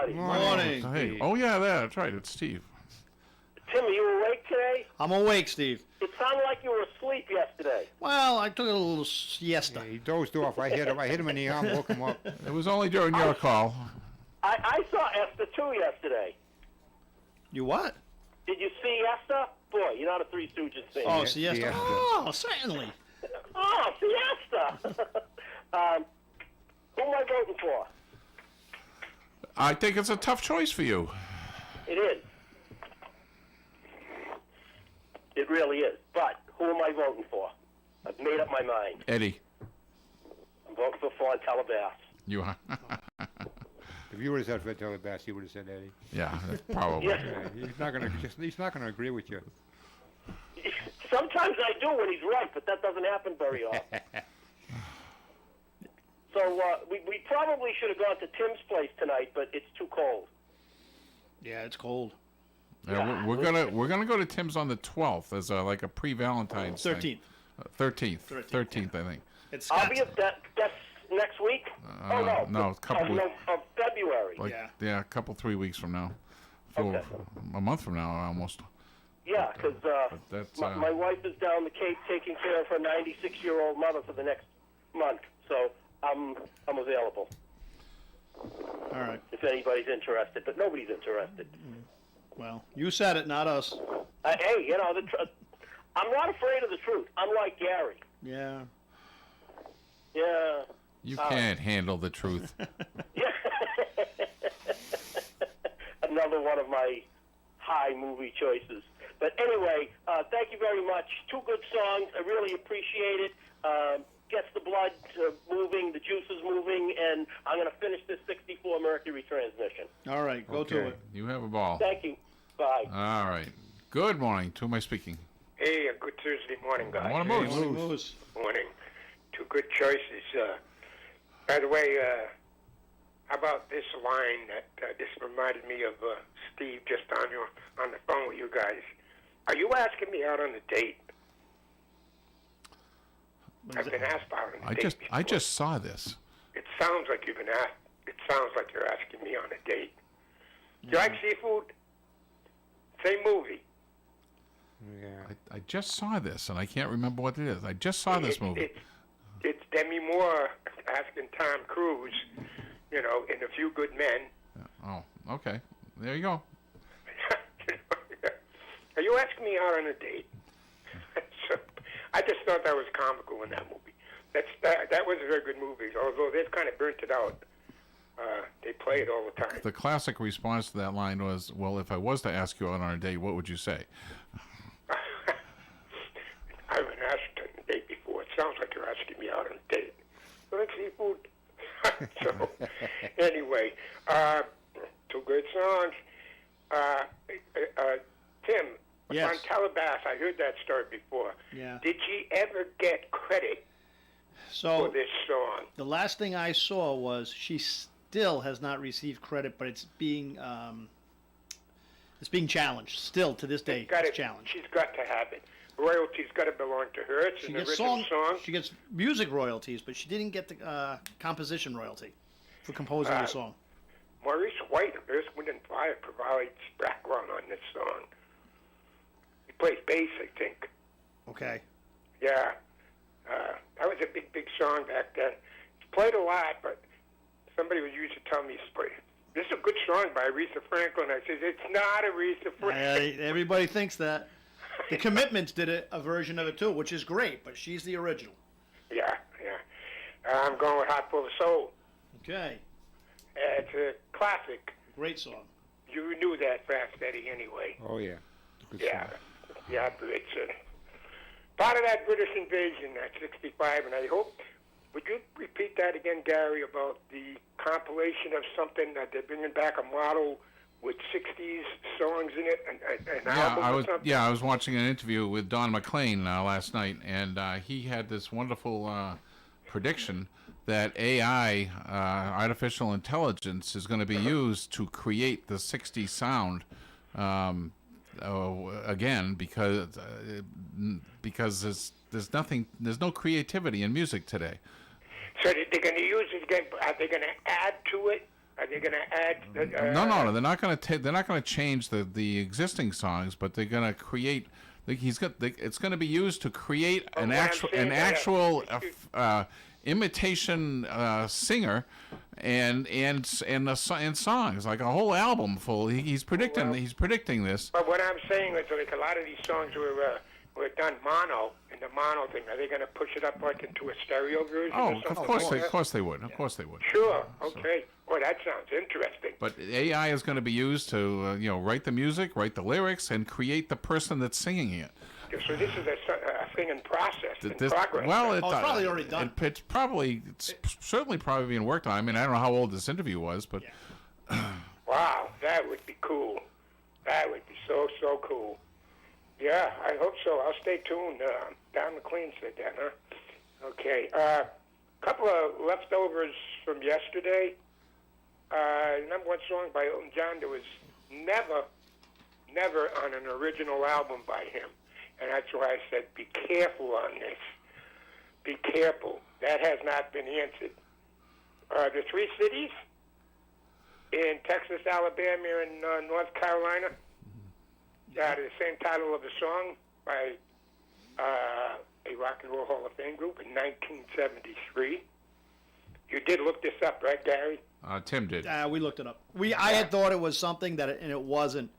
everybody. Morning. Hey. Oh, yeah, that's right. It's Steve. Tim, are you awake today? I'm awake, Steve. It sounded like you were asleep yesterday. Well, I took a little siesta. Yeah, he dozed off. I hit him in the arm, woke him up. It was only during your call. I saw Esther, too, yesterday. You what? Did you see Esther? Boy, you're not a Three Stooges fan. Oh, siesta. Siesta. Oh, certainly. Oh, Siesta! Who am I voting for? I think it's a tough choice for you. It is. It really is. But who am I voting for? I've made up my mind. Eddie. I'm voting for Fontella. You are? If you would have said Vitelli Bass, he would have said Eddie. Yeah, probably. Yeah. Yeah, he's not gonna agree with you. Sometimes I do when he's right, but that doesn't happen very often. So we probably should have gone to Tim's place tonight, but it's too cold. Yeah, it's cold. Yeah, we're gonna go to Tim's on the 12th as like a pre-Valentine's 13th. 13th, I think. It's I'll be at that's next week. No, a couple weeks. Of February. Like, yeah, a couple 3 weeks from now. For a month from now, almost. Yeah, because my wife is down the Cape taking care of her 96-year-old mother for the next month, so I'm available. All right. If anybody's interested, but nobody's interested. Well, you said it, not us. Hey, you know I'm not afraid of the truth. Unlike Gary. Yeah. Yeah. You can't handle the truth. Yeah. Another one of my high movie choices. But anyway, thank you very much. Two good songs. I really appreciate it. Gets the blood moving, the juices moving, and I'm going to finish this 64 Mercury transmission. All right, go to it. You have a ball. Thank you. Bye. All right. Good morning. To whom am I speaking? Hey, a good Thursday morning, guys. Morning, Morning, Moose. Morning. Two good choices. By the way, how about this line that this reminded me of Steve just on the phone with you guys. Are you asking me out on a date? I've been asked out on a date before. I just saw this. It sounds like you've been asked. It sounds like you're asking me on a date. Do you like seafood? Same movie. Yeah. I just saw this, and I can't remember what it is. I just saw this movie. It's Demi Moore asking Tom Cruise, in A Few Good Men. Oh, okay. There you go. Are you asking me out on a date? So, I just thought that was comical in that movie. That was a very good movie, although they've kind of burnt it out. They play it all the time. The classic response to that line was, well, if I was to ask you out on a date, what would you say? I haven't asked on a date before. It sounds like you're asking me out on a date. You like seafood? So, anyway, two good songs. Tim, Yes. on Calabas, I heard that story before. Yeah. Did she ever get credit for So this song? the last thing I saw was she still has not received credit, but it's being challenged. Still to this day, it's challenged. She's got to have it. Royalties got to belong to her. It's an original song. She gets music royalties, but she didn't get the composition royalty for composing the song. Maurice White of Earth, Wind and Fire provides background on this song. He plays bass, I think. Okay. Yeah. That was a big, big song back then. It's played a lot, but somebody was used to tell me, this is a good song by Aretha Franklin. I said, it's not Aretha Franklin. Everybody thinks that. The Commitments did a version of it too, which is great, but she's the original. Yeah. I'm going with Hot Full of Soul. Okay. It's a classic. Great song. You knew that fast, Eddie, anyway. Oh, yeah. Good Yeah. song. Yeah, but it's part of that British invasion at 65, and I hope, would you repeat that again, Gary, about the compilation of something that they're bringing back a model with 60s songs in it, an album or something? I was watching an interview with Don McLean last night, and he had this wonderful prediction that AI, artificial intelligence, is going to be used to create the 60s sound again, because there's no creativity in music today. So they're going to use it again. Are they going to add to it? Are they going to add? No. They're not going to. They're not going to change the existing songs, but they're going to create. It's going to be used to create an actual imitation singer, and songs, like a whole album full. He's predicting this. But what I'm saying is, like, a lot of these songs were done mono, and the mono thing, are they going to push it up like into a stereo version? Oh, or something? of course they would. Of course they would. Sure. Okay. Well, that sounds interesting. But AI is going to be used to write the music, write the lyrics, and create the person that's singing it. So this is a thing in process, in progress. Well, it's probably already done. It's certainly probably being worked on. I mean, I don't know how old this interview was, but Wow, that would be cool. That would be so cool. Yeah, I hope so. I'll stay tuned. Don McLean said that, huh? Okay. Couple of leftovers from yesterday. Number one song by Elton John. There was never on an original album by him. And that's why I said, be careful on this. Be careful. That has not been answered. The three cities in Texas, Alabama, and North Carolina, the same title of the song by a Rock and Roll Hall of Fame group in 1973. You did look this up, right, Gary? Tim did. We looked it up. I had thought it was something and it wasn't.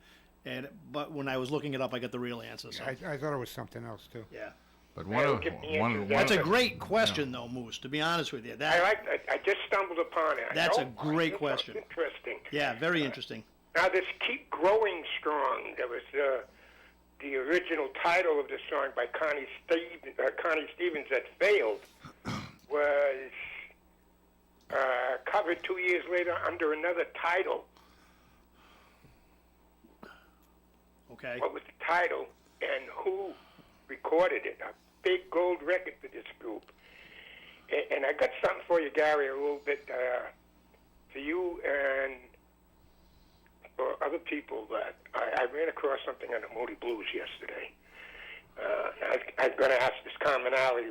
But when I was looking it up, I got the real answer. So. I thought it was something else, too. Yeah. But That's a great question, though, Moose. To be honest with you, I just stumbled upon it. That's a great question. Interesting. Yeah, very interesting. Now, this "Keep Growing Strong," that was the original title of the song by Connie Stevens that failed, was covered 2 years later under another title. Okay. What was the title and who recorded it? A big gold record for this group. And I got something for you, Gary, a little bit for you and for other people that I ran across something on the Moody Blues yesterday. I'm going to ask this commonality.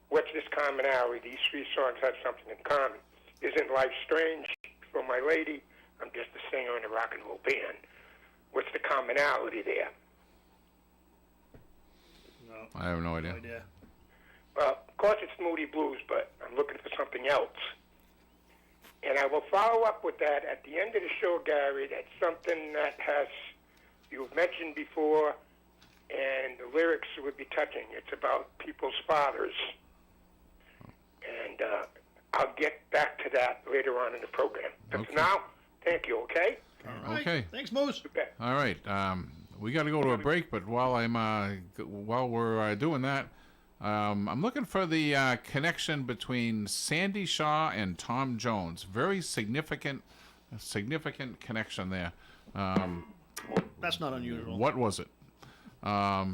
What's this commonality? These three songs have something in common. Isn't life strange for my lady? I'm just a singer in a rock and roll band. What's the commonality there? No. I have no idea. Well, of course it's Moody Blues, but I'm looking for something else. And I will follow up with that at the end of the show, Gary. That's something that you've mentioned before, and the lyrics would be touching. It's about people's fathers. And I'll get back to that later on in the program. But for now, thank you, okay? All right. Okay. Thanks, Moose. All right. We got to go to a break, but while we're doing that, I'm looking for the connection between Sandy Shaw and Tom Jones. Very significant connection there. That's not unusual. What was it? All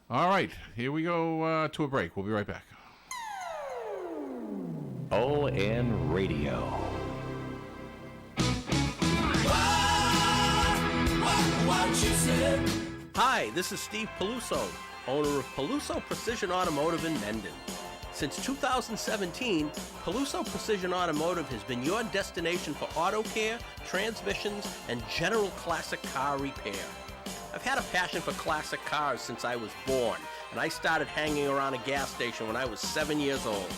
right. Here we go to a break. We'll be right back. ON Radio. Hi, this is Steve Peluso, owner of Peluso Precision Automotive in Mendon. Since 2017, Peluso Precision Automotive has been your destination for auto care, transmissions, and general classic car repair. I've had a passion for classic cars since I was born, and I started hanging around a gas station when I was 7 years old.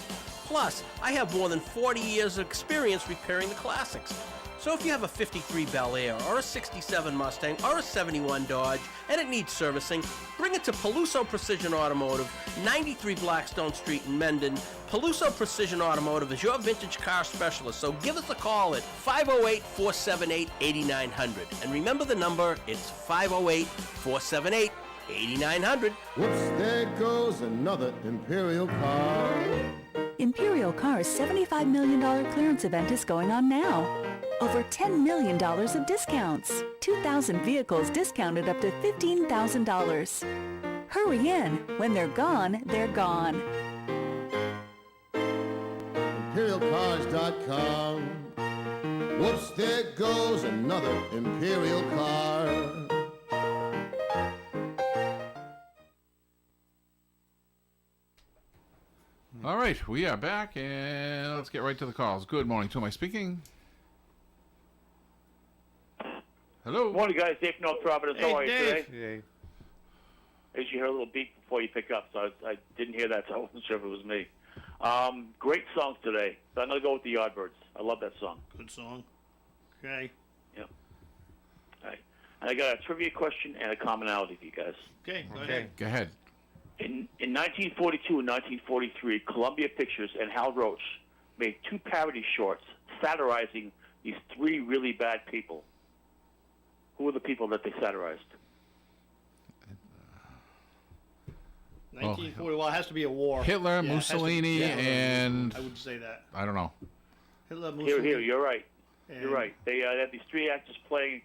Plus, I have more than 40 years of experience repairing the classics. So if you have a 53 Bel Air, or a 67 Mustang, or a 71 Dodge, and it needs servicing, bring it to Peluso Precision Automotive, 93 Blackstone Street in Mendon. Peluso Precision Automotive is your vintage car specialist, so give us a call at 508-478-8900. And remember the number, it's 508-478-8900. Whoops, there goes another Imperial car. Imperial Car's $75 million clearance event is going on now. Over $10 million of discounts. 2,000 vehicles discounted up to $15,000. Hurry in. When they're gone, they're gone. ImperialCars.com. Whoops, there goes another Imperial car. All right, we are back, and let's get right to the calls. Good morning. To my speaking. Hello. Morning, guys. Dave North Providence. How are you Dave. today? Yeah. As you hear a little beep before you pick up, so I didn't hear that, so I wasn't sure if it was me. Great songs today. So I'm going to go with the Yardbirds. I love that song. Good song. Okay. Yeah. All right. And I got a trivia question and a commonality for you guys. Okay, go Okay. ahead. Go ahead. In 1942 and 1943, Columbia Pictures and Hal Roach made 2 parody shorts satirizing these 3 really bad people. Who were the people that they satirized? 1940. Well, it has to be a war. Hitler, Yeah, it has to be- Mussolini, yeah, and I would say that. I don't know. Hitler, Mussolini. Here, you're right. and- You're right. They had these 3 actors playing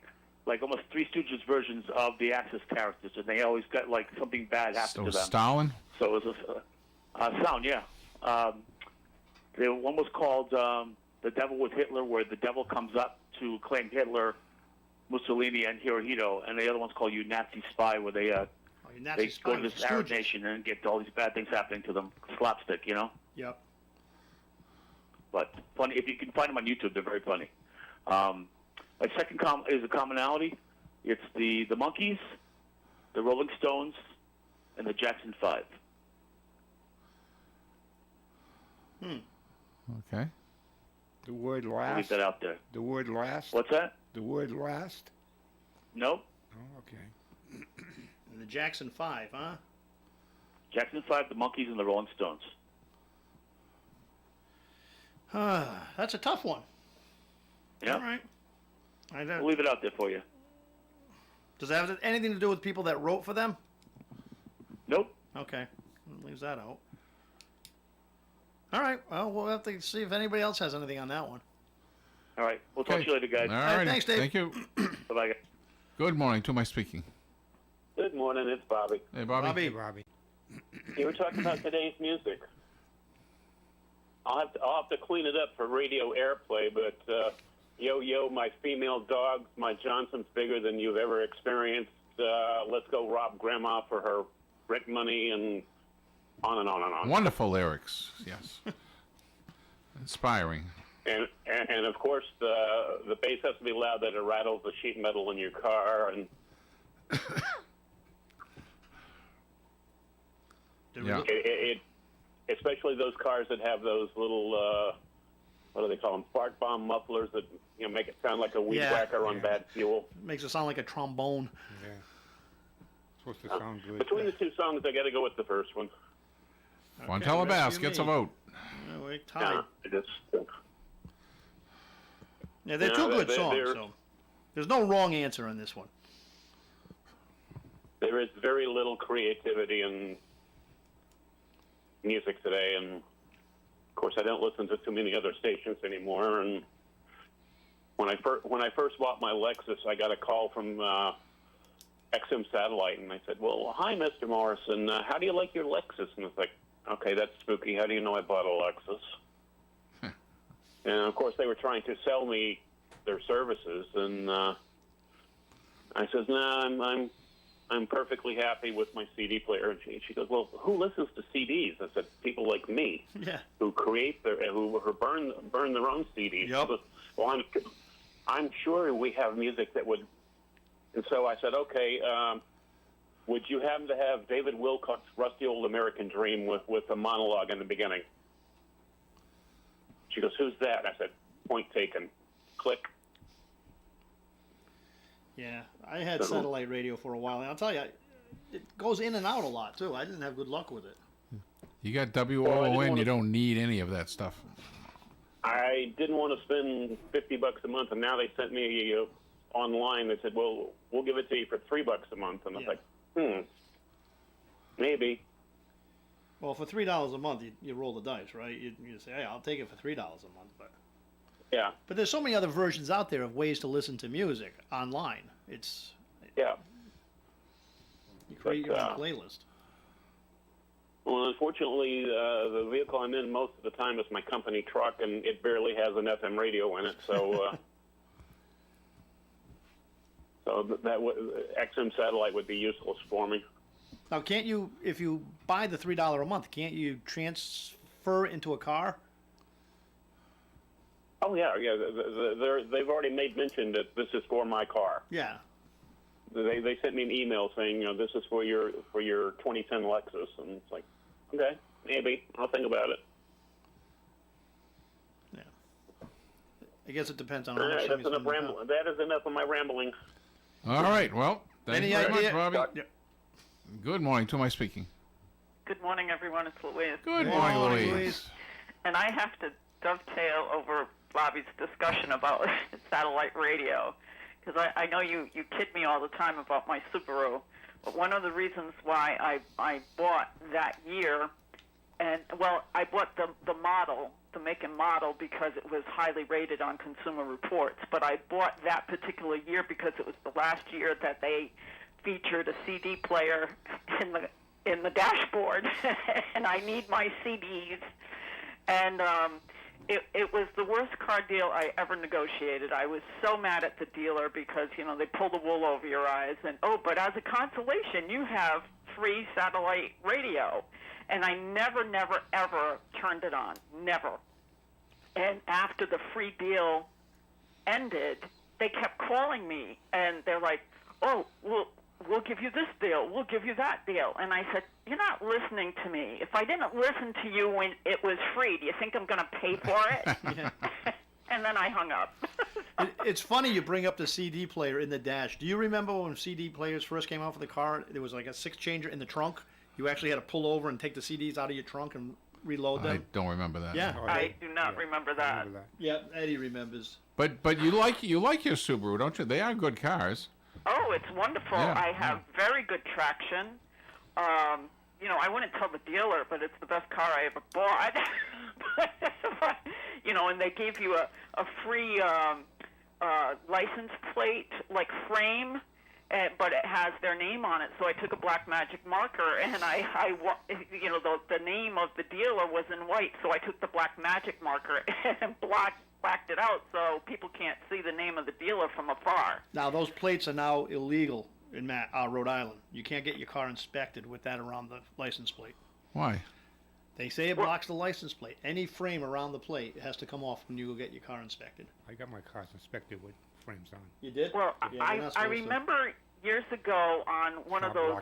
like almost Three Stooges versions of the Axis characters, and they always got like something bad happen So to them. Stalin? So it was a sound, yeah. One was called "The Devil with Hitler," where the devil comes up to claim Hitler, Mussolini, and Hirohito, and the other one's called "You Nazi Spy," where they you Nazi they spy go to with this the Arab Stooges. nation and get all these bad things happening to them. Slapstick, you know. Yep. But funny, if you can find them on YouTube, they're very funny. My second is a commonality. It's the Monkees, the Rolling Stones, and the Jackson 5. Okay. The word I'll leave last. that out there. The word last. What's that? The word last. Nope. Oh, okay. And the Jackson 5, huh? Jackson 5, the Monkees, and the Rolling Stones. That's a tough one. Yeah. All right. I'll leave it out there for you. Does it have anything to do with people that wrote for them? Nope. Okay. Leaves that out. All right. Well, we'll have to see if anybody else has anything on that one. All right. We'll talk to you later, guys. All right, right. thanks, Dave. Thank you. Bye-bye, guys. Good morning. To my speaking. Good morning, it's Bobby. Hey, Bobby. Bobby. Hey, Robbie. You were talking about today's music. I'll have to clean it up for radio airplay, but yo, my female dogs, my Johnson's bigger than you've ever experienced. Let's go rob Grandma for her rent money, and on and on and on. Wonderful lyrics. Yes. Inspiring. And of course, the bass has to be loud that it rattles the sheet metal in your car, and Yeah. it especially those cars that have those little what do they call them, fart bomb mufflers that make it sound like a weed Yeah. whacker on bad fuel. Makes it sound like a trombone. Yeah. Supposed to sound good. Between the 2 songs, I got to go with the first one. Fontella Bass rescue gets a me. vote. Yeah, we tied. Yeah, they're Yeah, two good they're- songs, they're- so there's no wrong answer in this one. There is very little creativity in music today, and of course, I don't listen to too many other stations anymore. And when I first bought my Lexus, I got a call from XM Satellite, and I said, "Well, hi, Mr. Morrison. How do you like your Lexus?" And it's like, "Okay, that's spooky. How do you know I bought a Lexus?" And of course, they were trying to sell me their services, and I says, "No, I'm perfectly happy with my CD player." And she goes, "Well, who listens to CDs?" I said, "People like me, Yeah. who create who burn their own CDs." Yep. She goes, "Well, I'm sure we have music that would." And so I said, "Okay, would you happen to have David Wilcock's Rusty Old American Dream with a monologue in the beginning?" She goes, "Who's that?" I said, "Point taken." Click. Yeah, I had satellite radio for a while, and I'll tell you, it goes in and out a lot too. I didn't have good luck with it. You got Well, I didn't WOON. wanna- You don't need any of that stuff. I didn't want to spend $50 a month, and now they sent me online. They said, "Well, we'll give it to you for $3 a month," and I was like, maybe. Well, for $3 a month, you roll the dice, right? You say, "Hey, I'll take it for $3 a month," Yeah, but there's so many other versions out there of ways to listen to music online. It's yeah. you create But, your own playlist. Well, unfortunately, the vehicle I'm in most of the time is my company truck, and it barely has an FM radio in it. So, XM Satellite would be useless for me. Now, can't you, if you buy the $3 a month, can't you transfer it into a car? Oh yeah. They've already made mention that this is for my car. Yeah. They sent me an email saying, this is for your 2010 Lexus, and it's like, okay, maybe I'll think about it. Yeah. I guess it depends on how All much right, that's somebody's enough gonna rambling. That is enough of my rambling. All right. Well, thank you very much, Bobby. Yeah. Good morning. To my speaking. Good morning, everyone. It's Louise. Good morning, Louise. And I have to dovetail over Bobby's discussion about satellite radio, because I know you kid me all the time about my Subaru, but one of the reasons why I bought that year, and, well, I bought the model, the make and model, because it was highly rated on Consumer Reports, but I bought that particular year because it was the last year that they featured a CD player in the dashboard, and I need my CDs, and it was the worst car deal I ever negotiated. I was so mad at the dealer because, they pull the wool over your eyes, and, but as a consolation, you have free satellite radio, and I never, ever turned it on, never. And after the free deal ended, they kept calling me, and they're like, oh, we'll give you this deal, we'll give you that deal. And I said, you're not listening to me. If I didn't listen to you when it was free, do you think I'm going to pay for it? And then I hung up. It's funny you bring up the CD player in the dash. Do you remember when CD players first came out for the car? There was like a 6-changer in the trunk. You actually had to pull over and take the CDs out of your trunk and reload them. I don't remember that. Yeah. I do not remember that. Yeah, Eddie remembers. But you like your Subaru, don't you? They are good cars. Oh, it's wonderful. Yeah, I have very good traction. I wouldn't tell the dealer, but it's the best car I ever bought. but, and they gave you a free license plate, like frame, but it has their name on it. So I took a black magic marker, and the name of the dealer was in white, so I took the black magic marker and blacked it out so people can't see the name of the dealer from afar. Now, those plates are now illegal in Rhode Island. You can't get your car inspected with that around the license plate. Why? They say it blocks the license plate. Any frame around the plate has to come off when you go get your car inspected. I got my cars inspected with frames on. You did? Well, Yeah, I remember years ago on one of those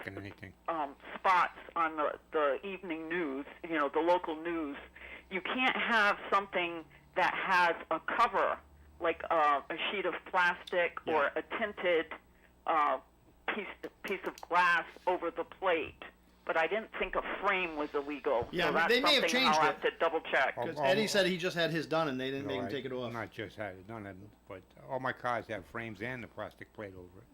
spots on the evening news, the local news, you can't have something that has a cover, like a sheet of plastic or a tinted piece of glass over the plate. But I didn't think a frame was illegal. Yeah, so that's they may have something changed I'll it. have to double check. Because Eddie said he just had his done and they didn't make him take it off. Not just had it done, but all my cars have frames and the plastic plate over it.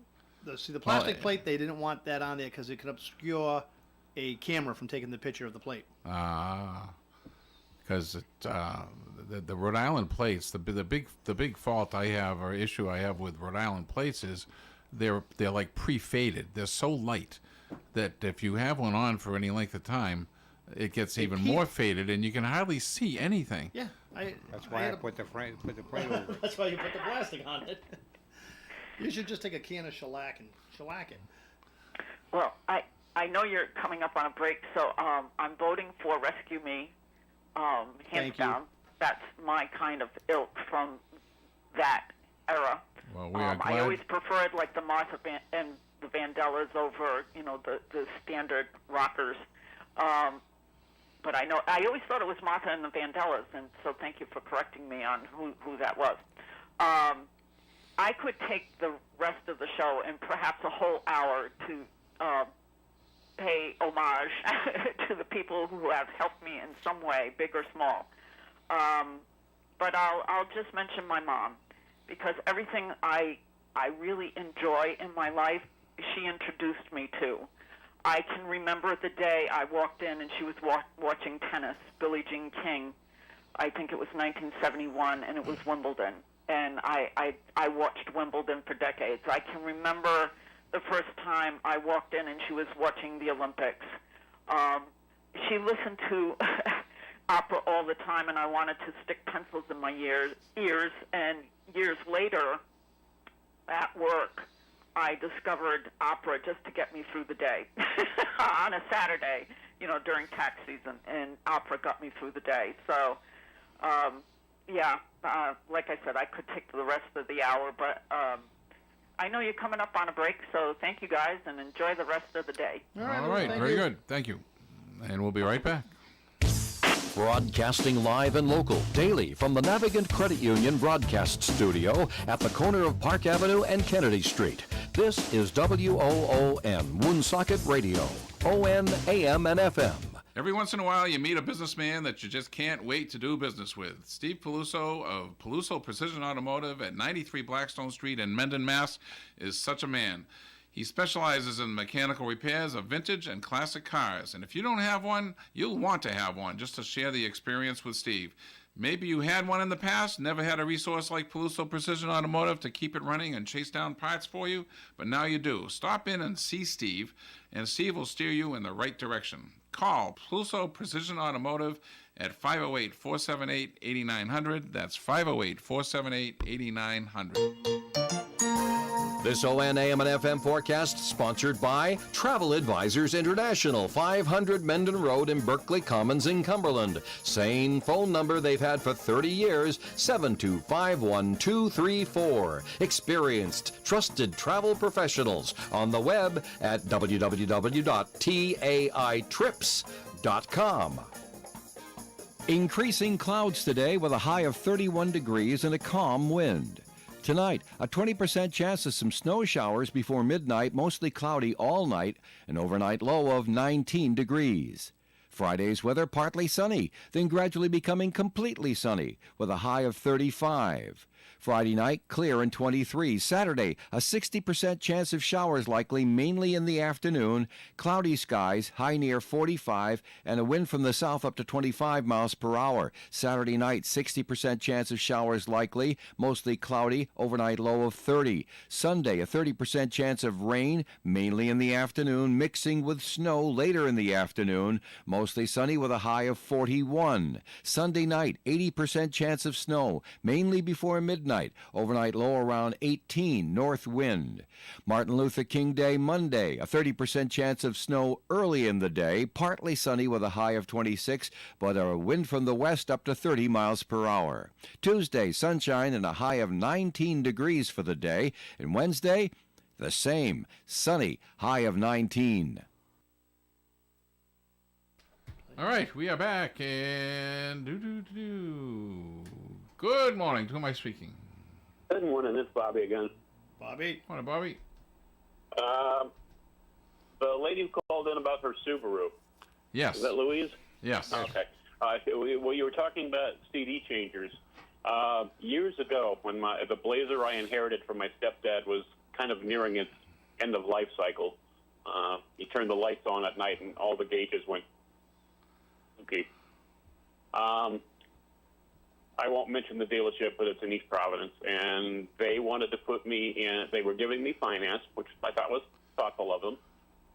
The plastic plate, they didn't want that on there because it could obscure a camera from taking the picture of the plate. Because the Rhode Island plates, the big fault I have or issue I have with Rhode Island plates is they're like pre-faded. They're so light that if you have one on for any length of time, it gets even more faded, and you can hardly see anything. Yeah, that's why I put the plate over it. That's why you put the plastic on it. You should just take a can of shellac and shellac it. Well, I know you're coming up on a break, so I'm voting for Rescue Me, hands down. That's my kind of ilk from that era. Well, we are glad. I always preferred like the Martha and the Vandellas over, the standard rockers. But I always thought it was Martha and the Vandellas, and so thank you for correcting me on who that was. I could take the rest of the show and perhaps a whole hour to pay homage to the people who have helped me in some way, big or small. But I'll just mention my mom, because everything I really enjoy in my life, she introduced me to. I can remember the day I walked in and she was watching tennis, Billie Jean King. I think it was 1971, and it was Wimbledon. And I watched Wimbledon for decades. I can remember the first time I walked in and she was watching the Olympics. She listened to opera all the time, and I wanted to stick pencils in my ears. And years later, at work, I discovered opera just to get me through the day on a Saturday, during tax season, and opera got me through the day. So yeah, like I said, I could take the rest of the hour, but I know you're coming up on a break, so thank you guys, and enjoy the rest of the day. All right, very good. Thank you. And we'll be right back. Broadcasting live and local daily from the Navigant Credit Union broadcast studio at the corner of Park Avenue and Kennedy Street. This is WOON, Woonsocket Radio, ON, AM, and FM. Every once in a while, you meet a businessman that you just can't wait to do business with. Steve Peluso of Peluso Precision Automotive at 93 Blackstone Street in Mendon, Mass. is such a man. He specializes in mechanical repairs of vintage and classic cars. And if you don't have one, you'll want to have one just to share the experience with Steve. Maybe you had one in the past, never had a resource like Peluso Precision Automotive to keep it running and chase down parts for you, but now you do. Stop in and see Steve, and Steve will steer you in the right direction. Call Peluso Precision Automotive at 508-478-8900. That's 508-478-8900. This ON, AM, and FM forecast sponsored by Travel Advisors International, 500 Mendon Road in Berkeley Commons in Cumberland. Same phone number they've had for 30 years, 725-1234. Experienced, trusted travel professionals on the web at www.taitrips.com. Increasing clouds today with a high of 31 degrees and a calm wind. Tonight, a 20% chance of some snow showers before midnight, mostly cloudy all night, an overnight low of 19 degrees. Friday's weather partly sunny, then gradually becoming completely sunny with a high of 35. Friday night, clear and 23. Saturday, a 60% chance of showers likely mainly in the afternoon. Cloudy skies, high near 45, and a wind from the south up to 25 miles per hour. Saturday night, 60% chance of showers likely, mostly cloudy, overnight low of 30. Sunday, a 30% chance of rain, mainly in the afternoon, mixing with snow later in the afternoon. Mostly sunny with a high of 41. Sunday night, 80% chance of snow, mainly before midnight. Overnight low around 18, north wind. Martin Luther King Day Monday, a 30% chance of snow early in the day, partly sunny with a high of 26, but a wind from the west up to 30 miles per hour. Tuesday, sunshine and a high of 19 degrees for the day. And Wednesday, the same, sunny, high of 19. All right, we are back, and good morning. To whom am I speaking? Good morning, it's Bobby again. Bobby. Morning, Bobby. The lady who called in about her Subaru. Yes. Is that Louise? Yes. Okay. Well, you were talking about CD changers. Years ago, when the Blazer I inherited from my stepdad was kind of nearing its end of life cycle, he turned the lights on at night and all the gauges went okay. I won't mention the dealership, but it's in East Providence, and they wanted to put me in. They were giving me finance, which I thought was thoughtful of them,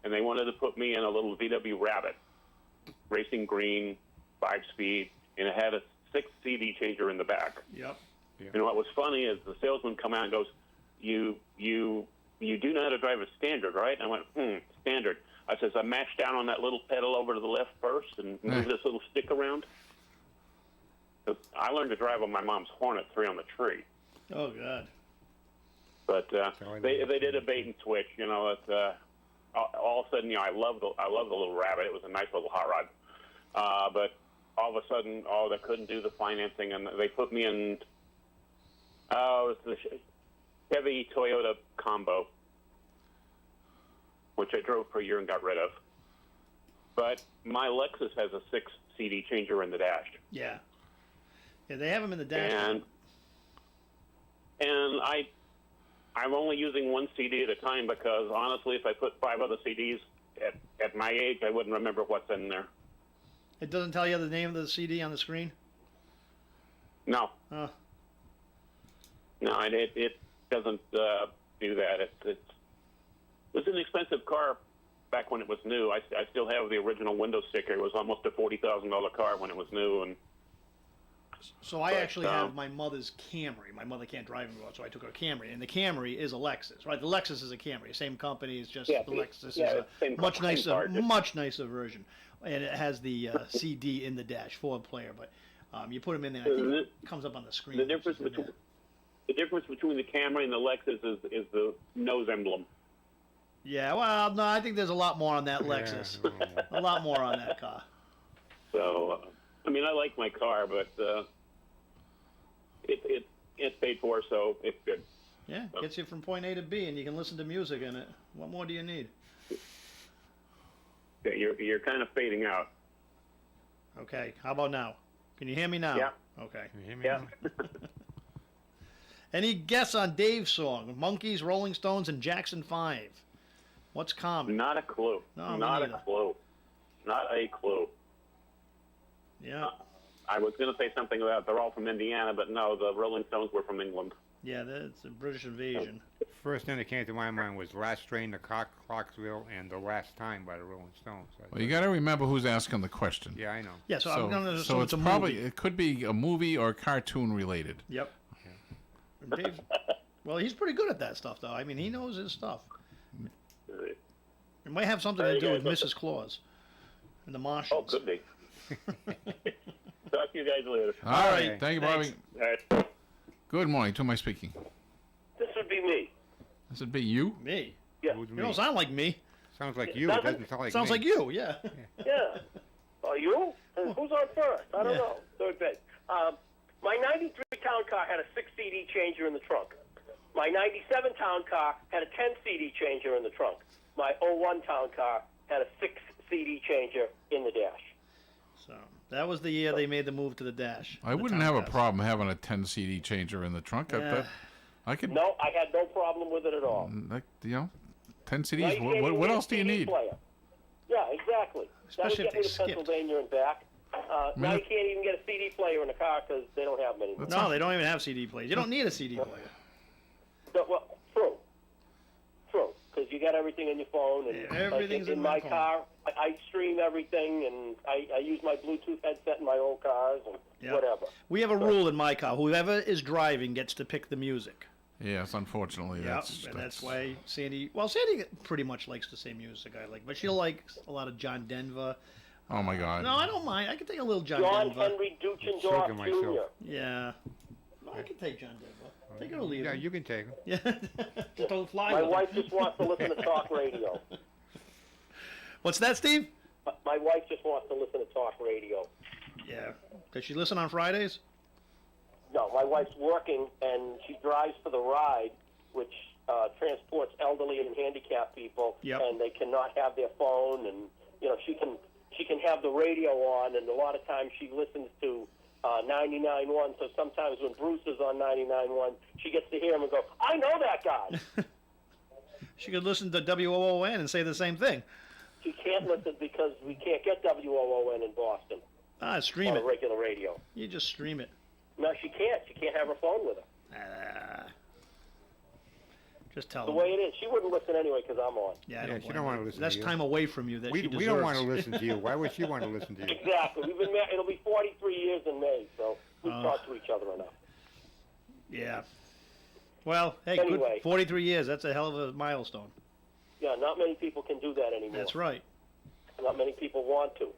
and they wanted to put me in a little VW Rabbit, racing green, 5-speed, and it had a 6 CD changer in the back. Yep. And what was funny is the salesman come out and goes, "You do know how to drive a Standard, right?" And I went, Standard. I says, I mashed down on that little pedal over to the left first and moved this little stick around. I learned to drive on my mom's Hornet 3 on the tree. Oh, God. But they did a bait and switch. You know, all of a sudden, I love the little Rabbit. It was a nice little hot rod. But all of a sudden, they couldn't do the financing, and they put me in. It was the Chevy Toyota combo, which I drove for a year and got rid of. But my Lexus has a 6 CD changer in the dash. Yeah. Yeah, they have them in the dash. And I'm only using 1 CD at a time because, honestly, if I put 5 other CDs at my age, I wouldn't remember what's in there. It doesn't tell you the name of the CD on the screen? No. Oh. No, it doesn't do that. It was an expensive car back when it was new. I still have the original window sticker. It was almost a $40,000 car when it was new. So I actually have my mother's Camry. My mother can't drive anymore, so I took her Camry. And the Camry is a Lexus, right? The Lexus is a Camry. Same company. It's just the Lexus is a much nicer version. And it has the CD in the dash, 4-player. But You put them in there. I think it comes up on the screen. The difference between the Camry and the Lexus is the nose emblem. Yeah, well, no, I think there's a lot more on that Lexus. A lot more on that car. So, I mean, I like my car, but it's paid for, so it's good. Yeah, gets you from point A to B, and you can listen to music in it. What more do you need? Yeah, you're kind of fading out. Okay, how about now? Can you hear me now? Yeah. Okay. Can you hear me now? Any guess on Dave's song? Monkees, Rolling Stones, and Jackson 5. What's common? Not a clue. No, Not a clue. Not a clue. Yeah. I was going to say something about they're all from Indiana, but no, the Rolling Stones were from England. Yeah, that's a British invasion. First thing that came to my mind was Last Train to Clarksville and The Last Time by the Rolling Stones. Well, you got to remember who's asking the question. Yeah, I know. Yeah, so I'm going to so assume it's a probably movie. it could be a movie or cartoon related. Yep. And Dave, well, he's pretty good at that stuff, though. I mean, he knows his stuff. It might have something to do with Mrs. Claus and the Martians. Oh, could be. Talk to you guys later. All right. Thank you, Bobby. All right. Good morning. To whom am I speaking? This would be me. This would be you? Me? Yeah. You don't sound like me. Sounds like you. It doesn't sound like Sounds me. like you, yeah. Yeah. Are you? Who's on first? I don't know. Third base. My 93 Town Car had a 6 CD changer in the trunk. My 97 Town Car had a 10 CD changer in the trunk. My 01 Town Car had a 6 CD changer in the dash. So that was the year they made the move to the dash. I wouldn't have a problem having a 10 CD changer in the trunk. Yeah. I could. No, I had no problem with it at all. Like, 10 Now CDs. you can't even What get a else do you CD need? player. Yeah, exactly. Especially if that would get me they to skipped. Pennsylvania and back. Now you can't even get a CD player in the car because they don't have them anymore. No, they don't even have CD players. You don't need a CD player. No, well, true. Because you got everything in your phone. And Yeah, everything's in in my my phone. car. I stream everything, and I use my Bluetooth headset in my old cars and Yeah. whatever. We have a rule in my car. Whoever is driving gets to pick the music. Yes, unfortunately. Yep, and that's why Sandy pretty much likes the same music I like, but she likes a lot of John Denver. Oh my God. No, I don't mind. I can take a little John John Denver. Henry Duchendorf Jr. Yeah. I can take John Denver. Take it or leave Yeah, it. you can take them. Yeah. Just don't fly My with wife him. just wants to listen to talk radio. What's that, Steve? My wife just wants to listen to talk radio. Yeah. Does she listen on Fridays? No, my wife's working, and she drives for the ride, which transports elderly and handicapped people, Yep. and they cannot have their phone, and she can have the radio on, and a lot of times she listens to 99.1. So sometimes when Bruce is on 99.1, she gets to hear him and go, "I know that guy." She could listen to WOON and say the same thing. She can't listen because we can't get WOON in Boston Stream on it. a regular radio. You just stream it. No, she can't. She can't have her phone with her. Just tell The her. way it is, she wouldn't listen anyway because I'm on. Yeah, I Yeah, don't she blame don't her. want to listen That's to you. time away from you that she We deserves. don't want to listen to you. Why would she want to listen to you? Exactly. We've been married. It'll be 43 years in May, so we've talked to each other enough. Yeah. Well, hey, Anyway. good. 43 years. That's a hell of a milestone. Yeah, not many people can do that anymore. That's right. Not many people want to.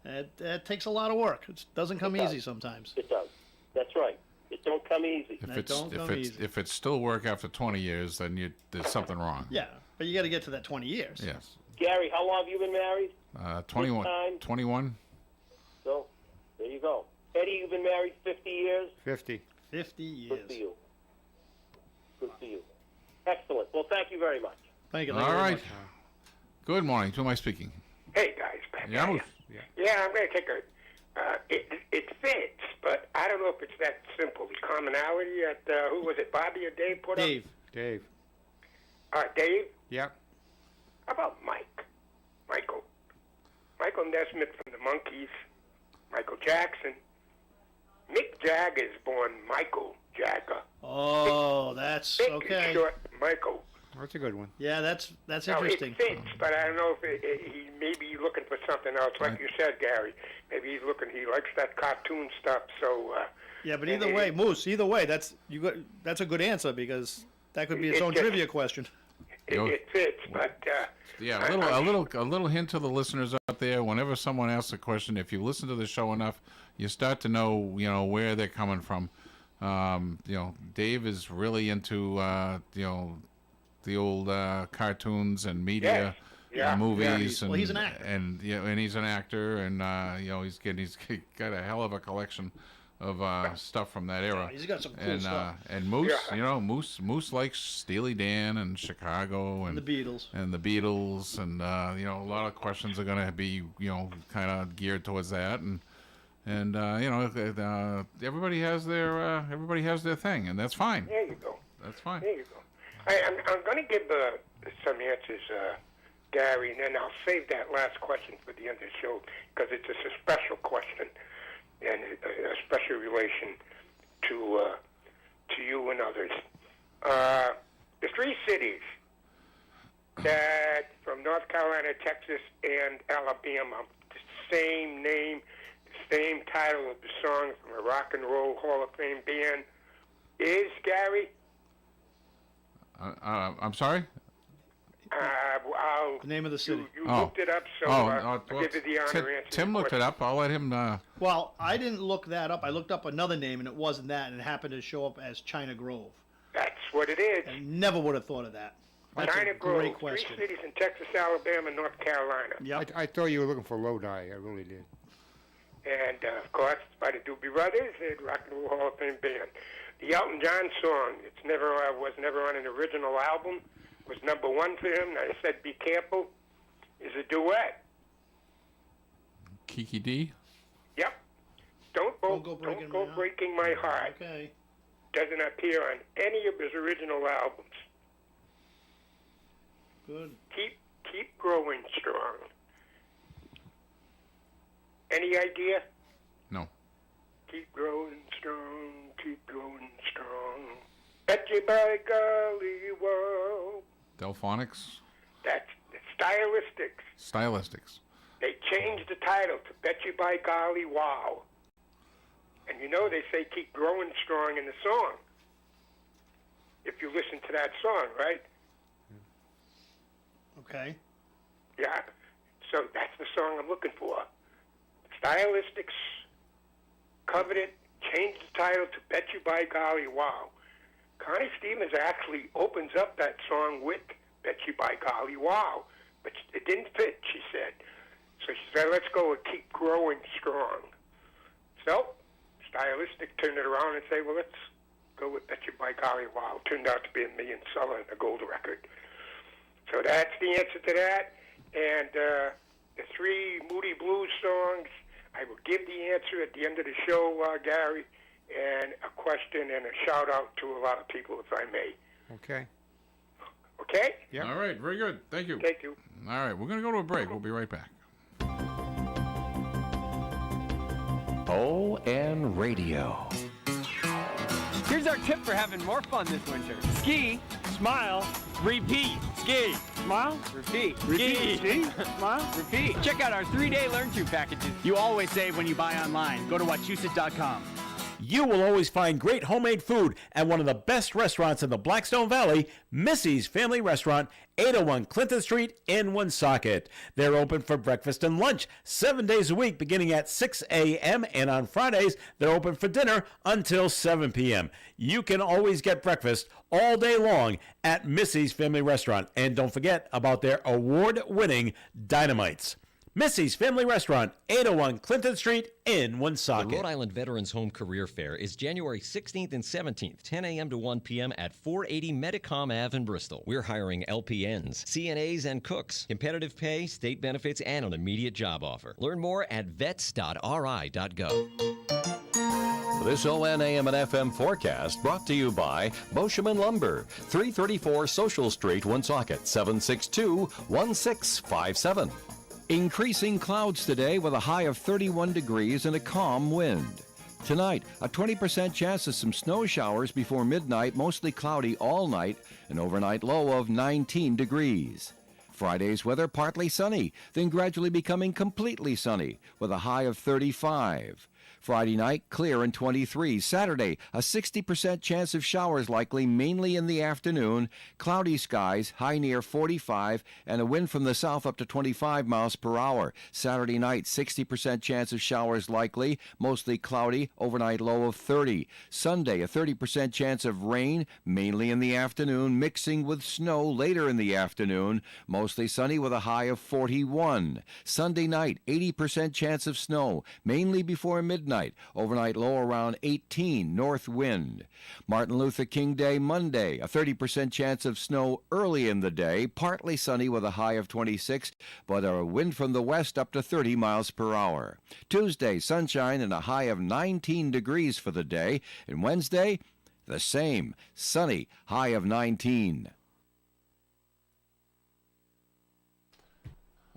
It takes a lot of work. It doesn't come It does. easy sometimes. It does. That's right. It don't come easy. If it's still work after 20 years, then there's something wrong. Yeah, but you got to get to that 20 years. Yes. Gary, how long have you been married? 21. This time? 21. So, there you go. Eddie, you've been married 50 years? 50. 50 years. Good for you. Good for you. Excellent. Well, thank you very much. Thank you. All right. Good morning. To who am I speaking? Hey, guys. Back Yeah, at ya. Yeah, I'm going to take a... it fits, but I don't know if it's that simple. The commonality at, who was it, Bobby or Dave put Dave. up? Dave. Dave? Yep. How about Michael? Michael Nesmith from the Monkees. Michael Jackson. Mick Jagger's born Michael Jagger. Oh, that's Mick okay. is short Michael. That's a good one. Yeah, that's Now, interesting. it fits, but I don't know if he may be looking for something else. Like you said, Gary, maybe he likes that cartoon stuff, so... Yeah, but either way, Moose, that's a good answer because that could be its own trivia question. it fits, but Yeah, a little hint to the listeners out there. Whenever someone asks a question, if you listen to the show enough, you start to know, where they're coming from. Dave is really into, the old cartoons and media, movies, and well, he's an actor, and he's an actor, and he's got a hell of a collection of stuff from that era. He's got some cool stuff. And Moose, Moose likes Steely Dan and Chicago and the Beatles. And a lot of questions are going to be kind of geared towards that, and everybody has their thing, and that's fine. There you go. That's fine. There you go. I'm going to give some answers, Gary, and then I'll save that last question for the end of the show because it's a special question and a special relation to you and others. The three cities that from North Carolina, Texas, and Alabama, the same name, the same title of the song from a Rock and Roll Hall of Fame band is, Gary? I'm sorry? The name of the city. You looked it up, so I'll give you the honor answer. Tim looked it up. I'll let him... Well, I didn't look that up. I looked up another name, and it wasn't that, and it happened to show up as China Grove. That's what it is. I never would have thought of that. That's China a Grove, great question. 3 cities in Texas, Alabama, North Carolina. Yep. I thought you were looking for Lodi. I really did. And, of course, by the Doobie Brothers, the Rock and Roll Hall of Fame band. The Elton John song, was never on an original album, was number one for him. I said, Be Careful, is a duet. Kiki D? Yep. Don't go breaking my heart. Okay. Doesn't appear on any of his original albums. Good. Keep growing strong. Any idea? No. Keep growing strong, keep growing strong. Bet you by golly, whoa. Delphonics? That's Stylistics. Stylistics. They changed the title to Bet You by Golly, wow. And they say keep growing strong in the song. If you listen to that song, right? Okay. Yeah. So that's the song I'm looking for. Stylistics covered it, changed the title to Bet You by Golly, wow. Connie Stevens actually opens up that song with Bet You by Golly, wow. But it didn't fit, she said. So she said, let's go with Keep Growing Strong. So, Stylistic turned it around and said, well, let's go with Bet You by Golly, wow. Turned out to be a million seller and a gold record. So that's the answer to that. And the 3 Moody Blues songs, I will give the answer at the end of the show, Gary, and a question and a shout-out to a lot of people, if I may. Okay. Okay? Yeah. All right, very good. Thank you. Thank you. All right, we're going to go to a break. We'll be right back. ON Radio. Here's our tip for having more fun this winter. Ski, smile, repeat. Ski, smile, repeat. Ski, smile, repeat. Check out our 3-day learn-to packages. You always save when you buy online. Go to Wachusett.com. You will always find great homemade food at one of the best restaurants in the Blackstone Valley, Missy's Family Restaurant, 801 Clinton Street in Woonsocket. They're open for breakfast and lunch 7 days a week beginning at 6 a.m. and on Fridays they're open for dinner until 7 p.m. You can always get breakfast all day long at Missy's Family Restaurant. And don't forget about their award-winning Dynamites. Missy's Family Restaurant, 801 Clinton Street in Woonsocket. The Rhode Island Veterans Home Career Fair is January 16th and 17th, 10 a.m. to 1 p.m. at 480 Medicom Ave in Bristol. We're hiring LPNs, CNAs, and cooks. Competitive pay, state benefits, and an immediate job offer. Learn more at vets.ri.gov. This ON AM and FM forecast brought to you by Boscheman Lumber, 334 Social Street, Woonsocket, 762-1657. Increasing clouds today with a high of 31 degrees and a calm wind. Tonight, a 20% chance of some snow showers before midnight, mostly cloudy all night, an overnight low of 19 degrees. Friday's weather partly sunny, then gradually becoming completely sunny with a high of 35. Friday night, clear and 23. Saturday, a 60% chance of showers likely, mainly in the afternoon. Cloudy skies, high near 45, and a wind from the south up to 25 miles per hour. Saturday night, 60% chance of showers likely, mostly cloudy, overnight low of 30. Sunday, a 30% chance of rain, mainly in the afternoon, mixing with snow later in the afternoon. Mostly sunny with a high of 41. Sunday night, 80% chance of snow, mainly before midnight. Overnight low around 18, north wind. Martin Luther King Day Monday, a 30% chance of snow early in the day, partly sunny with a high of 26, but a wind from the west up to 30 miles per hour. Tuesday, sunshine and a high of 19 degrees for the day. And Wednesday, the same, sunny, high of 19.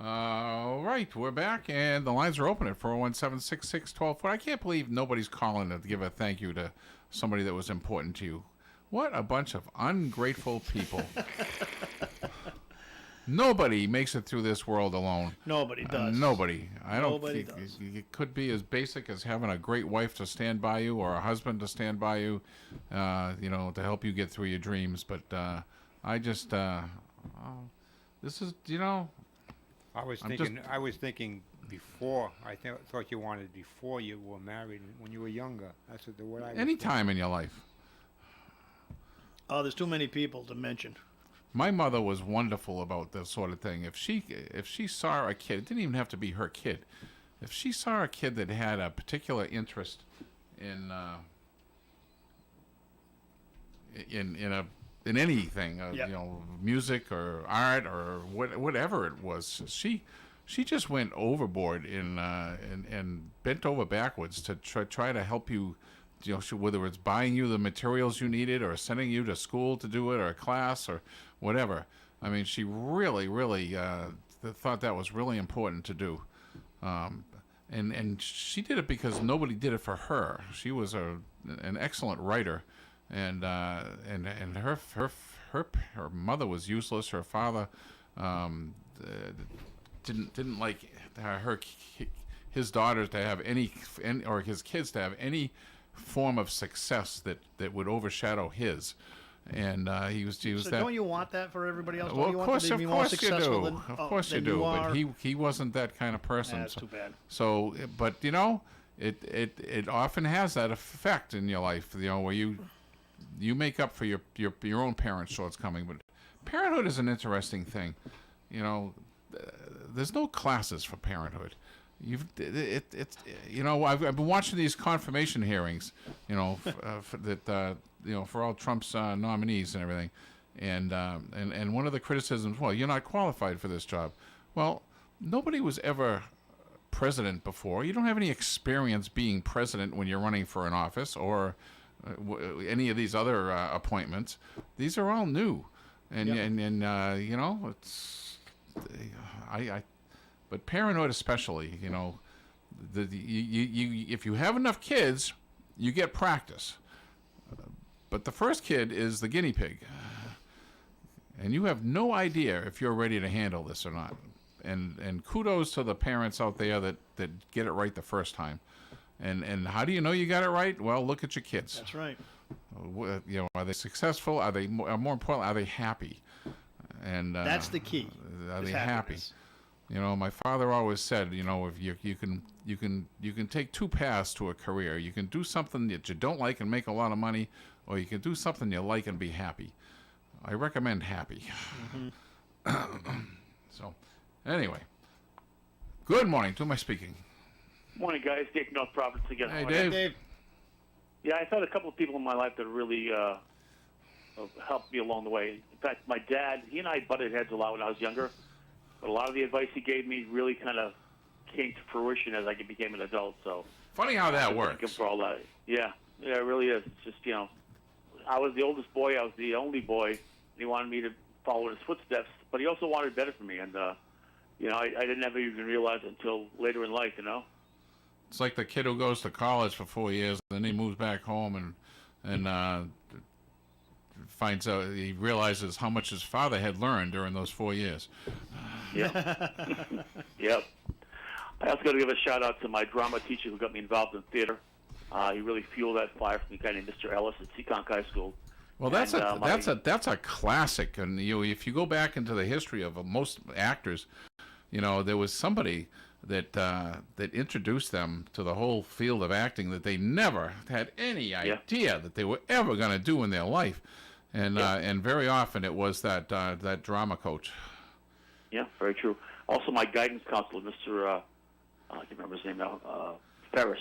All right, we're back, and the lines are open at 401-766-1240. I can't believe nobody's calling to give a thank you to somebody that was important to you. What a bunch of ungrateful people. Nobody makes it through this world alone. Nobody does. Nobody. Nobody does. It could be as basic as having a great wife to stand by you or a husband to stand by you, to help you get through your dreams. But this is, I was thinking before. Thought you wanted before you were married, when you were younger. That's what I was any time in your life. Oh, there's too many people to mention. My mother was wonderful about this sort of thing. If she saw a kid, it didn't even have to be her kid. If she saw a kid that had a particular interest in anything, music or art or whatever it was, she just went overboard and bent over backwards to try to help you. Whether it's buying you the materials you needed or sending you to school to do it or a class or whatever. I mean, she really, really thought that was really important to do. And she did it because nobody did it for her. She was an excellent writer, and her mother was useless. Her father didn't like his daughters to have any or his kids to have any form of success that would overshadow his, and he was So that. don't you want that for everybody else? Well, Don't you of want course, them to be of more course you successful do. than, Of course you than do. you But are? he wasn't that kind of person. That's too bad. So, but it often has that effect in your life. Where you make up for your own parents' shortcoming. But parenthood is an interesting thing. There's no classes for parenthood. I've been watching these confirmation hearings, for all Trump's nominees and everything, and one of the criticisms, well, you're not qualified for this job. Well, nobody was ever president before. You don't have any experience being president when you're running for an office or any of these other appointments. These are all new, it's But parenthood especially, if you have enough kids, you get practice. But the first kid is the guinea pig. And you have no idea if you're ready to handle this or not. And kudos to the parents out there that get it right the first time. And how do you know you got it right? Well, look at your kids. That's right. Are they successful? Are they more importantly, are they happy? And that's the key. Are they happy? My father always said, if you can take two paths to a career. You can do something that you don't like and make a lot of money, or you can do something you like and be happy. I recommend happy. Mm-hmm. So, anyway, good morning. To my speaking. Morning, guys. Dave, North Providence again. Hey, Dave. Dave. Yeah, I've had a couple of people in my life that really helped me along the way. In fact, my dad, he and I butted heads a lot when I was younger. But a lot of the advice he gave me really kind of came to fruition as I became an adult. So funny how that works. Thank him for all that. Yeah, it really is. It's just I was the oldest boy. I was the only boy. And he wanted me to follow in his footsteps, but he also wanted better for me. And I didn't ever even realize it until later in life. It's like the kid who goes to college for 4 years, and then he moves back home and finds out, he realizes how much his father had learned during those 4 years. Yep. Yep. I also got to give a shout out to my drama teacher who got me involved in theater. He really fueled that fire for me, a guy named Mr. Ellis at Seekonk High School. Well, that's a classic, and if you go back into the history of most actors, there was somebody that introduced them to the whole field of acting that they never had any idea that they were ever going to do in their life, and very often it was that drama coach. Yeah, very true. Also, my guidance counselor, Mr. I can't remember his name now, Ferris.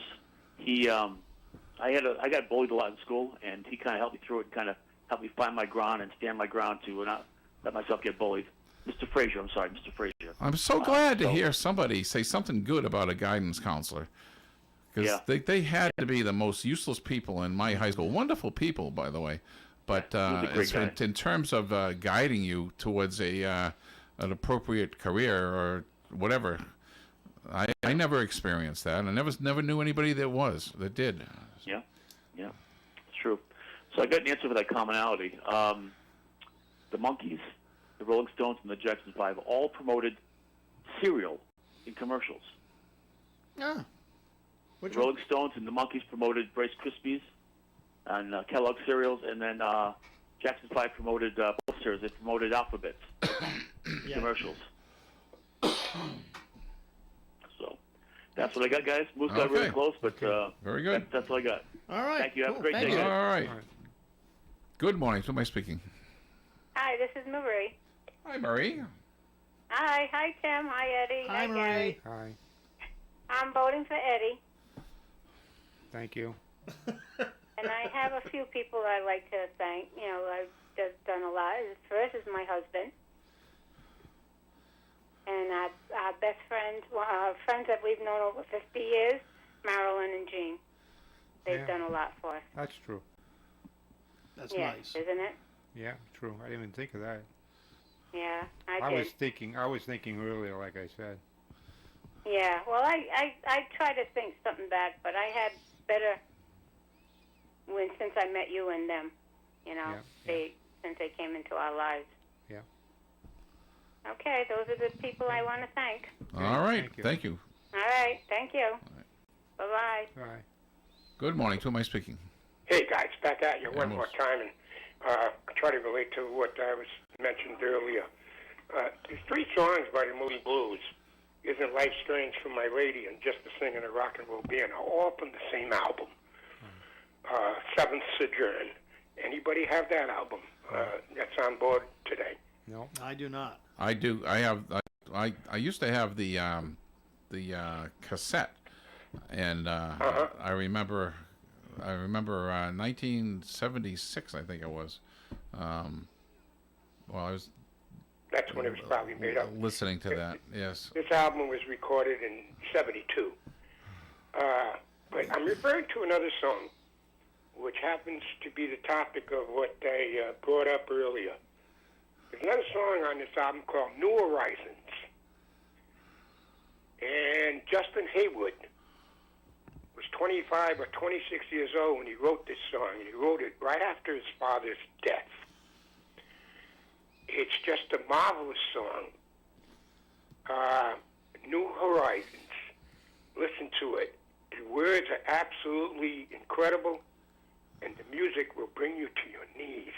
I got bullied a lot in school, and he kind of helped me through it, and kind of helped me find my ground and stand my ground to not let myself get bullied. Mr. Frazier, I'm sorry, Mr. Frazier. I'm so glad to hear somebody say something good about a guidance counselor, because they had to be the most useless people in my high school. Wonderful people, by the way, but in terms of guiding you towards an appropriate career or whatever, I never experienced that. I never knew anybody that did. Yeah, it's true. So I got an answer for that commonality. The Monkees, the Rolling Stones, and the Jackson 5 all promoted cereal in commercials. Yeah. The Rolling Stones and the Monkees promoted Rice Krispies and Kellogg cereals, and then Jackson 5 promoted both cereals. They promoted Alphabets commercials. So that's what I got, guys. Moose got really close, but very good. That's all I got. All right. Thank you. Have a great day. All right. Good morning. Who am I speaking? Hi, this is Marie. Hi, Marie. Hi, Tim. Hi, Eddie. Hi, Marie. Gary. Hi. I'm voting for Eddie, Thank you. and I have a few people I like to thank. I've just done a lot. First is my husband, and our best friends, friends that we've known over 50 years, Marilyn and Jean. They've done a lot for us. That's true. That's nice, isn't it? Yeah, true. I didn't even think of that. Yeah, I did. did. I was thinking earlier, like I said. Yeah, well, I try to think something back, but I had better since I met you and them, since they came into our lives. Yeah. Okay, those are the people I want to thank. All right. Thank you. All right, thank you. Bye-bye. Bye. Good morning. To who am I speaking? Hey, guys, back at you one more time, and try to relate to what I was mentioned earlier. There's 3 songs by the Moody Blues, Isn't Life Strange for My Lady and Just the Singing a Rock and Roll Band, are all from the same album, Seventh Sojourn. Anybody have that album that's on board today? No. I do not. I do. I used to have the cassette, and I remember 1976, I think it was. That's when it was probably made up. Listening to that, yes. This album was recorded in 72. But I'm referring to another song, which happens to be the topic of what I brought up earlier. There's another song on this album called New Horizons. And Justin Haywood was 25 or 26 years old when he wrote this song, and he wrote it right after his father's death. It's just a marvelous song. New Horizons. Listen to it. The words are absolutely incredible, and the music will bring you to your knees.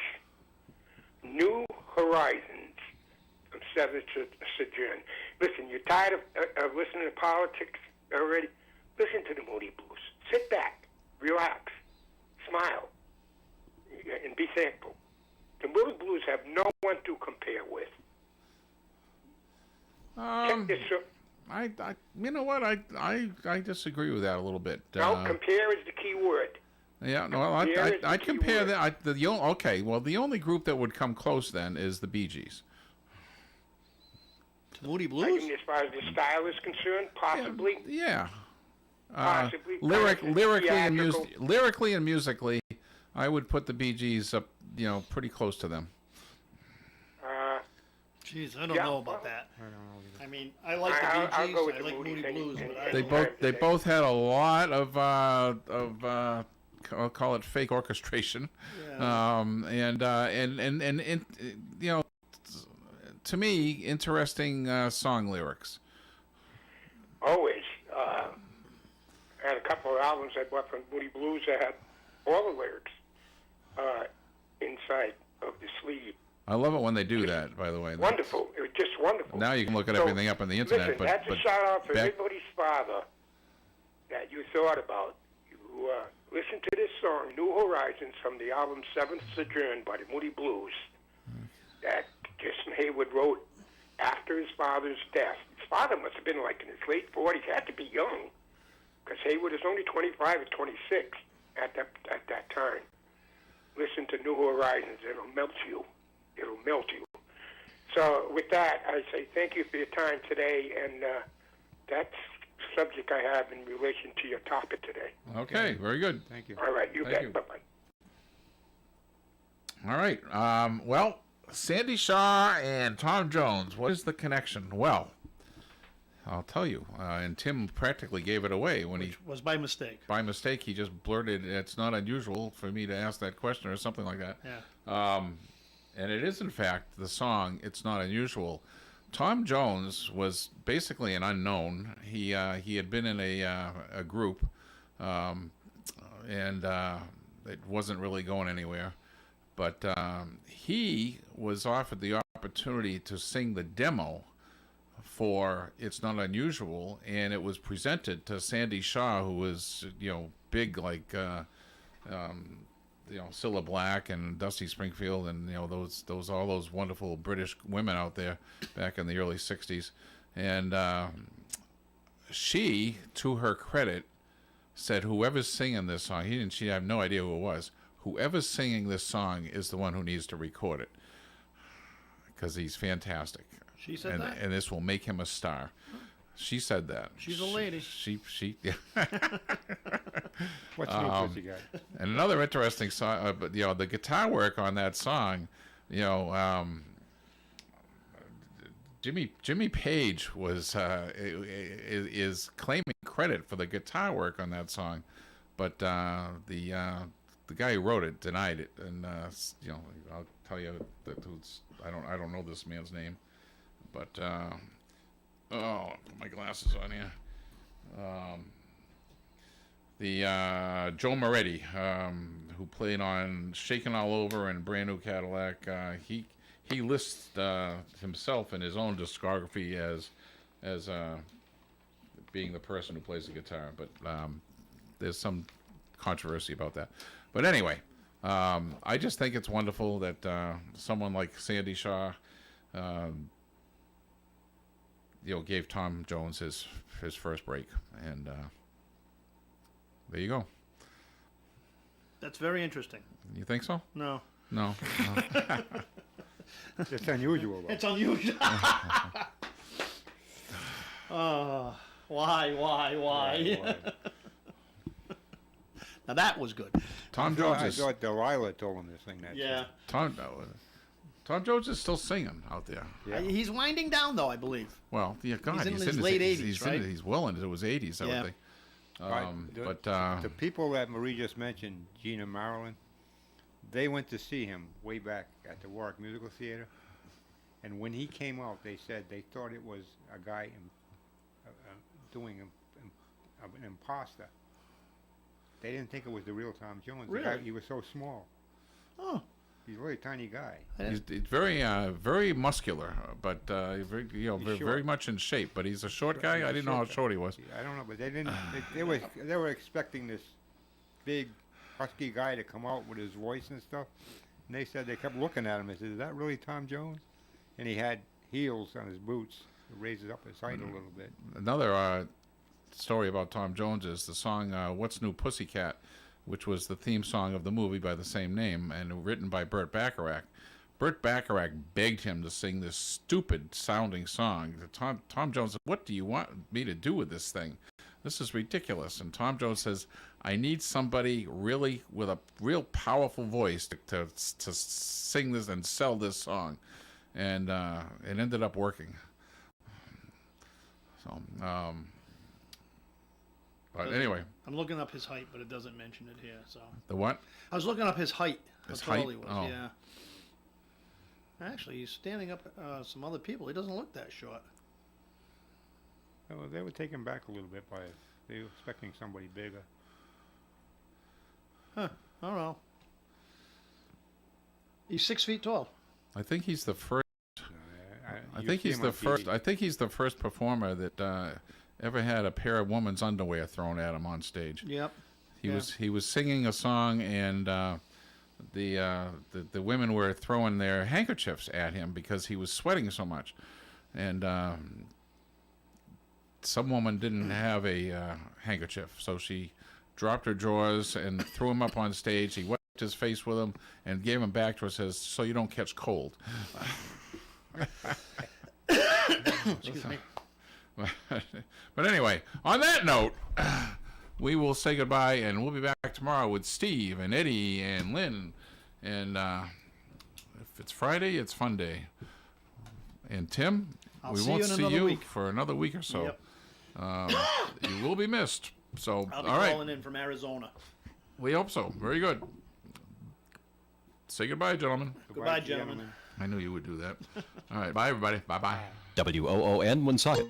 New Horizons from Seventh Sojourn. Listen, you're tired of listening to politics already? Listen to the Moody Blues. Sit back, relax, smile, and be thankful. The Moody Blues have no one to compare with. Check this out. You know what? I disagree with that a little bit. No, compare is the key word. Yeah, no, I compare that. The only group that would come close then is the Bee Gees. To the Moody Blues? As far as the style is concerned, possibly. Yeah. Possibly. Lyrically and musically, I would put the Bee Gees up, pretty close to them. Jeez, I don't know about that. I don't know either. I mean, I like the Bee Gees, I like Moody Blues, but they both had a lot of I'll call it fake orchestration, and to me, interesting song lyrics. Always. couple of albums I bought from Moody Blues that had all the lyrics inside of the sleeve. I love it when they do that, by the way. Wonderful. It was just wonderful. Now you can look at everything up on the internet. Listen, that's a shout out for everybody's father that you thought about. You listen to this song, New Horizons, from the album Seventh Sojourn by the Moody Blues, that Jason Hayward wrote after his father's death. His father must have been like in his late 40s, had to be young, because Hayward is only 25 or 26 at that time. Listen to New Horizons. It'll melt you. It'll melt you. So with that, I say thank you for your time today, and that's the subject I have in relation to your topic today. Okay, very good. Thank you. All right, you Thank bet. you. Bye-bye. All right. Well, Sandy Shaw and Tom Jones, what is the connection? Well, I'll tell you. And Tim practically gave it away when Which was by mistake. By mistake, he just blurted, "It's not unusual for me to ask that question," or something like that. Yeah. And it is, in fact, the song "It's Not Unusual." Tom Jones was basically an unknown. He had been in a group, and it wasn't really going anywhere. But he was offered the opportunity to sing the demo for "It's Not Unusual," and it was presented to Sandy Shaw, who was, big like Cilla Black and Dusty Springfield, and all those wonderful British women out there back in the early '60s. And she, to her credit, said, "Whoever's singing this song," she had no idea who it was. "Whoever's singing this song is the one who needs to record it, because he's fantastic." She said that? And this will make him a star. She said that. She's a lady. She What's new, Pussycat? And another interesting song, but the guitar work on that song, Jimmy Page was is claiming credit for the guitar work on that song, but the guy who wrote it denied it, and I'll tell you that I don't know this man's name, but put my glasses on here. The Joe Moretti, who played on "Shakin' All Over" and "Brand New Cadillac," he lists himself in his own discography as being the person who plays the guitar, but there's some controversy about that. But anyway, I just think it's wonderful that someone like Sandy Shaw, gave Tom Jones his first break, and there you go. That's very interesting. You think so? No. No. It's unusual, though. It's unusual. Why? Now that was good. Tom Jones I is... thought Delilah told him to sing that. Yeah. Tom Jones is still singing out there. Yeah. He's winding down, though, I believe. Well, yeah, God, he's in his late 80s, right? He's well into his 80s, I would think. The people that Marie just mentioned, Gina Marilyn, they went to see him way back at the Warwick Musical Theater, and when he came out, they said they thought it was a guy doing an imposter. They didn't think it was the real Tom Jones. Really? The guy, he was so small. Oh. He's a very tiny guy. He's very muscular, but very much in shape. But he's a short guy. I didn't know how short he was. I don't know, but they didn't. They were expecting this big husky guy to come out with his voice and stuff. And they said they kept looking at him and said, "Is that really Tom Jones?" And he had heels on his boots to raise it up his height a little bit. Another story about Tom Jones is the song "What's New, Pussycat," which was the theme song of the movie by the same name and written by Burt Bacharach. Burt Bacharach begged him to sing this stupid-sounding song. Tom Jones said, "What do you want me to do with this thing? This is ridiculous." And Tom Jones says, "I need somebody really with a real powerful voice to sing this and sell this song." And it ended up working. So, but anyway. I'm looking up his height, but it doesn't mention it here. So The what? I was looking up his height. His how tall height? he was. Oh. Yeah. Actually, he's standing up some other people. He doesn't look that short. Well, they were taken back a little bit by they were expecting somebody bigger. Huh. I don't know. He's 6 feet tall. I think he's the first. I you think see he's him the on first. TV. I think he's the first performer that ever had a pair of women's underwear thrown at him on stage. Yep. He was singing a song, and the women were throwing their handkerchiefs at him because he was sweating so much, and some woman didn't have a handkerchief, so she dropped her drawers and threw him up on stage. He wiped his face with them and gave him back to her. Says, "So you don't catch cold." Excuse me. But anyway, on that note, we will say goodbye, and we'll be back tomorrow with Steve and Eddie and Lynn. And if it's Friday, it's fun day. And Tim, we won't see you for another week or so. Yep. You will be missed. So, I'll be all right. calling in from Arizona. We hope so. Very good. Say goodbye, gentlemen. Goodbye, gentlemen. I knew you would do that. All right. Bye, everybody. Bye-bye. WOON Woonsocket.